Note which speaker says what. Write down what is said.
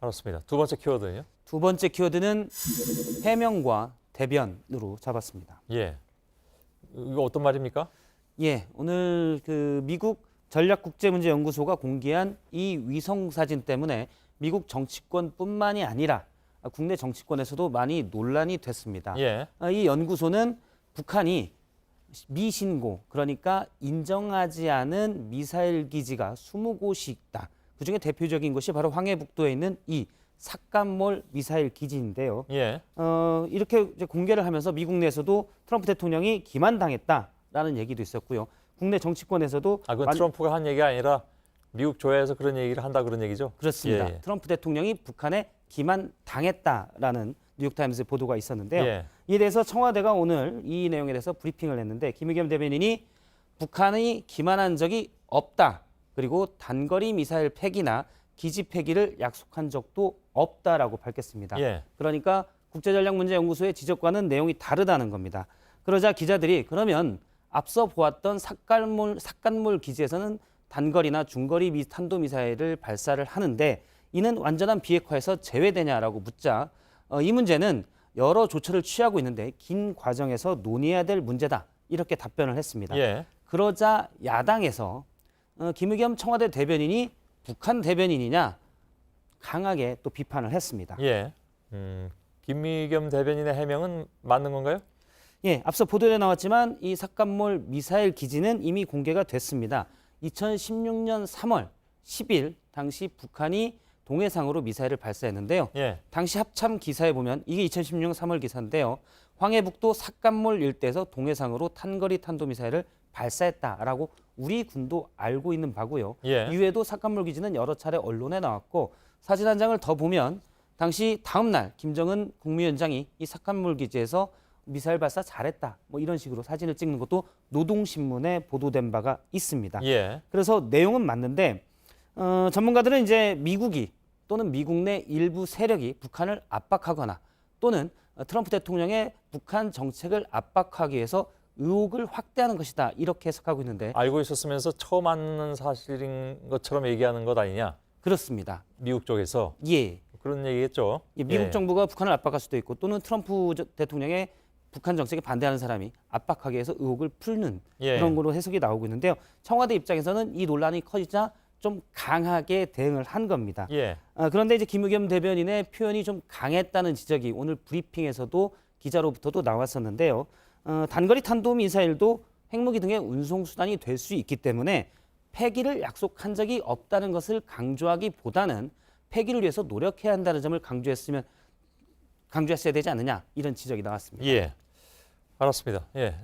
Speaker 1: 알았습니다. 두 번째 키워드는요?
Speaker 2: 두 번째 키워드는 해명과 대변으로 잡았습니다.
Speaker 1: 예. 이거 어떤 말입니까?
Speaker 2: 예, 오늘 미국 전략국제문제연구소가 공개한 이 위성 사진 때문에 미국 정치권뿐만이 아니라 국내 정치권에서도 많이 논란이 됐습니다.
Speaker 1: 예.
Speaker 2: 이 연구소는 북한이 미신고, 그러니까 인정하지 않은 미사일 기지가 20곳이 있다. 그중에 대표적인 것이 바로 황해북도에 있는 이 삭감몰 미사일 기지인데요.
Speaker 1: 예.
Speaker 2: 이렇게 이제 공개를 하면서 미국 내에서도 트럼프 대통령이 기만당했다라는 얘기도 있었고요. 국내 정치권에서도
Speaker 1: 그건 트럼프가 한 얘기가 아니라 미국 조야에서 그런 얘기를 한다 그런 얘기죠?
Speaker 2: 그렇습니다.
Speaker 1: 예.
Speaker 2: 트럼프 대통령이 북한에 기만당했다라는 뉴욕타임스의 보도가 있었는데요.
Speaker 1: 예.
Speaker 2: 이에 대해서 청와대가 오늘 이 내용에 대해서 브리핑을 했는데 김의겸 대변인이 북한이 기만한 적이 없다. 그리고 단거리 미사일 폐기나 기지 폐기를 약속한 적도 없다라고 밝혔습니다.
Speaker 1: 예.
Speaker 2: 그러니까 국제전략문제연구소의 지적과는 내용이 다르다는 겁니다. 그러자 기자들이 그러면 앞서 보았던 삭간몰 기지에서는 단거리나 중거리 탄도미사일을 발사를 하는데 이는 완전한 비핵화에서 제외되냐라고 묻자 이 문제는 여러 조처를 취하고 있는데 긴 과정에서 논의해야 될 문제다. 이렇게 답변을 했습니다.
Speaker 1: 예.
Speaker 2: 그러자 야당에서 김의겸 청와대 대변인이 북한 대변인이냐 강하게 또 비판을 했습니다.
Speaker 1: 예. 김의겸 대변인의 해명은 맞는 건가요?
Speaker 2: 예, 앞서 보도에 나왔지만 이 삭감몰 미사일 기지는 이미 공개가 됐습니다. 2016년 3월 10일 당시 북한이 동해상으로 미사일을 발사했는데요.
Speaker 1: 예.
Speaker 2: 당시 합참 기사에 보면 이게 2016년 3월 기사인데요. 황해북도 삭감몰 일대에서 동해상으로 탄거리 탄도미사일을 발사했다라고 우리 군도 알고 있는 바고요.
Speaker 1: 예.
Speaker 2: 이외에도 삭감몰 기지는 여러 차례 언론에 나왔고 사진 한 장을 더 보면 당시 다음 날 김정은 국무위원장이 이 삭감몰 기지에서 미사일 발사 잘했다. 뭐 이런 식으로 사진을 찍는 것도 노동신문에 보도된 바가 있습니다.
Speaker 1: 예.
Speaker 2: 그래서 내용은 맞는데 전문가들은 이제 미국이 또는 미국 내 일부 세력이 북한을 압박하거나 또는 트럼프 대통령의 북한 정책을 압박하기 위해서 의혹을 확대하는 것이다. 이렇게 해석하고 있는데
Speaker 1: 알고 있었으면서 처음 아는 사실인 것처럼 얘기하는 것 아니냐?
Speaker 2: 그렇습니다.
Speaker 1: 미국 쪽에서.
Speaker 2: 예.
Speaker 1: 그런 얘기겠죠.
Speaker 2: 미국
Speaker 1: 예.
Speaker 2: 정부가 북한을 압박할 수도 있고 또는 트럼프 대통령의 북한 정책에 반대하는 사람이 압박하기 위해서 의혹을 풀는
Speaker 1: 예.
Speaker 2: 그런 거로 해석이 나오고 있는데요. 청와대 입장에서는 이 논란이 커지자 좀 강하게 대응을 한 겁니다.
Speaker 1: 예.
Speaker 2: 그런데 이제 김의겸 대변인의 표현이 좀 강했다는 지적이 오늘 브리핑에서도 기자로부터도 나왔었는데요. 단거리 탄도미사일도 핵무기 등의 운송수단이 될 수 있기 때문에 폐기를 약속한 적이 없다는 것을 강조하기보다는 폐기를 위해서 노력해야 한다는 점을 강조했어야 되지 않느냐 이런 지적이 나왔습니다.
Speaker 1: 예. 알았습니다. 예.